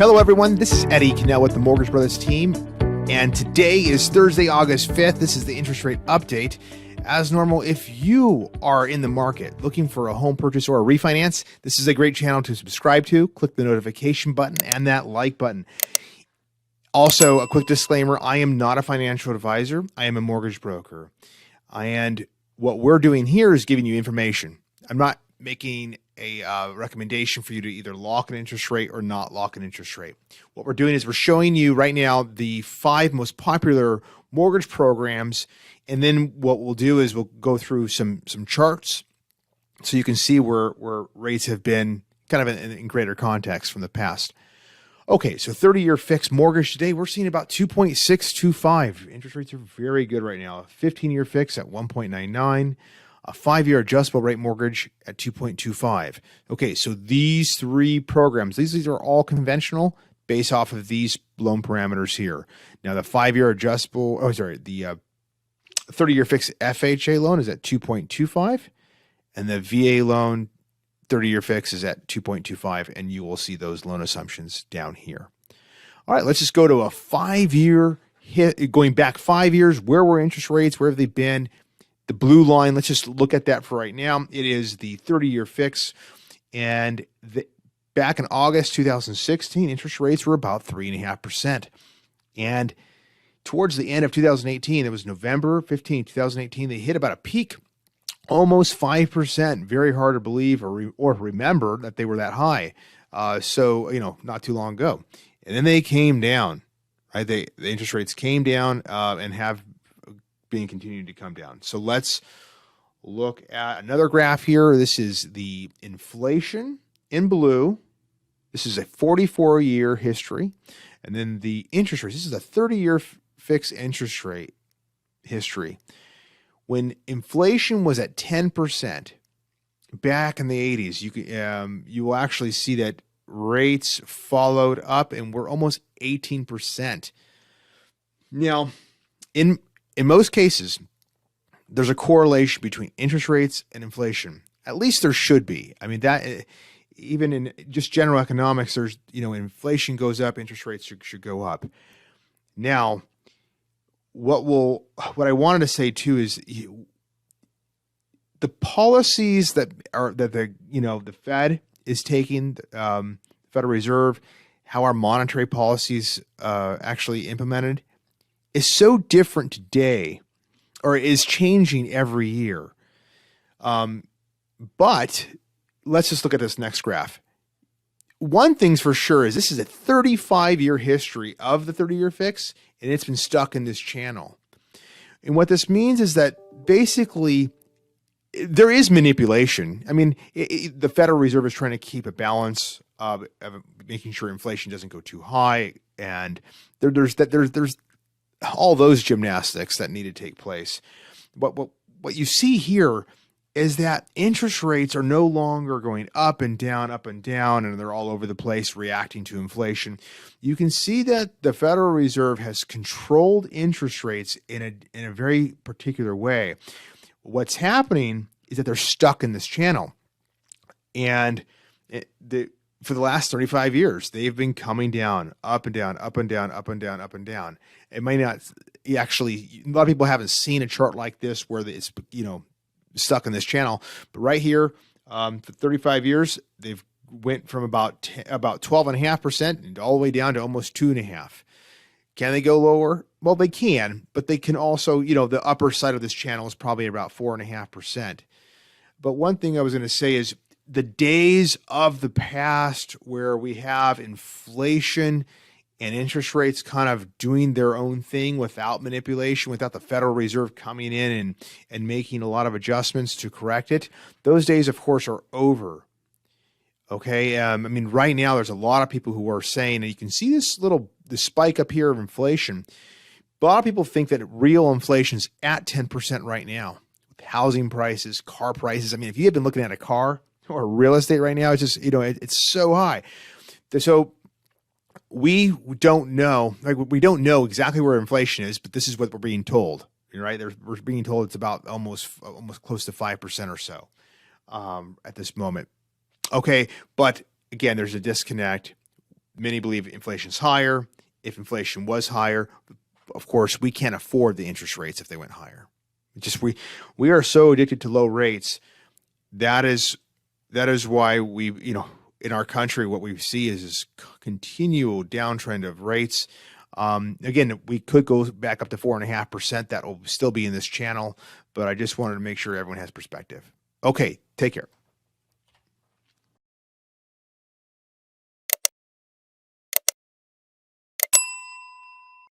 Hello, everyone. This is Eddie Cannell with the Mortgage Brothers team, and today is Thursday, August 5th. This is the interest rate update. As normal, if you are in the market looking for a home purchase or a refinance, this is a great channel to subscribe to. Click the notification button and that like button. Also, a quick disclaimer, I am not a financial advisor. I am a mortgage broker. And what we're doing here is giving you information. I'm not making a recommendation for you to either lock an interest rate or not lock an interest rate. What we're doing is we're showing you right now the 5 most popular mortgage programs, and then what we'll do is we'll go through some charts so you can see where rates have been kind of in greater context from the past. Okay, so 30-year fixed mortgage today, we're seeing about 2.625. Interest rates are very good right now. 15-year fix at 1.99. A 5-year adjustable rate mortgage at 2.25. Okay, so these 3 programs, these are all conventional based off of these loan parameters here. Now the 5-year adjustable, the 30-year fixed FHA loan is at 2.25, and the VA loan 30-year fix is at 2.25, and you will see those loan assumptions down here. All right, let's just go to a 5-year hit, going back 5 years. Where were interest rates? Where have they been? The blue line, let's just look at that for right now. It is the 30-year fix, and back in August 2016, interest rates were about 3.5%. And towards the end of 2018, it was November 15, 2018, they hit about a peak, almost 5%. Very hard to believe or remember that they were that high. So, not too long ago. And then they came down, right? The interest rates came down and have being continued to come down. So let's look at another graph here. This is the inflation in blue. This is a 44-year history. And then the interest rates. This is a 30-year fixed interest rate history. When inflation was at 10% back in the 80s, you will actually see that rates followed up and were almost 18%. Now, in most cases, there's a correlation between interest rates and inflation. At least there should be. I mean, that even in just general economics, there's, inflation goes up, interest rates should go up. Now, what I wanted to say too is the policies that the Fed is taking, Federal Reserve, how our monetary policies actually implemented, is so different today, or is changing every year. But let's just look at this next graph. One thing's for sure is this is a 35-year history of the 30-year fix, and it's been stuck in this channel. And what this means is that basically there is manipulation. I mean, the Federal Reserve is trying to keep a balance of making sure inflation doesn't go too high, and there's all those gymnastics that need to take place. But what you see here is that interest rates are no longer going up and down, and they're all over the place reacting to inflation. You can see that the Federal Reserve has controlled interest rates in a very particular way. What's happening is that they're stuck in this channel. And for the last 35 years, they've been coming down, up and down, up and down, up and down, up and down. It might not actually, a lot of people haven't seen a chart like this where it's, stuck in this channel. But right here, for 35 years, they've went from about 12.5% and all the way down to almost 2.5%. Can they go lower? Well, they can, but they can also, the upper side of this channel is probably about 4.5%. But one thing I was going to say is the days of the past where we have inflation and interest rates kind of doing their own thing without manipulation, without the Federal Reserve coming in and making a lot of adjustments to correct it, those days, of course, are over. Okay, right now there's a lot of people who are saying, and you can see this spike up here of inflation. A lot of people think that real inflation is at 10% right now. With housing prices, car prices. I mean, if you have been looking at a car or real estate right now, it's just, it's so high. So we don't know, we don't know exactly where inflation is, but this is what we're being told, right? We're being told it's about almost close to 5% or so at this moment. Okay, but again, there's a disconnect. Many believe inflation's higher. If inflation was higher, of course, we can't afford the interest rates if they went higher. We are so addicted to low rates. That is why we, in our country, what we see is this continual downtrend of rates. Again, we could go back up to 4.5%. That will still be in this channel, but I just wanted to make sure everyone has perspective. Okay, take care.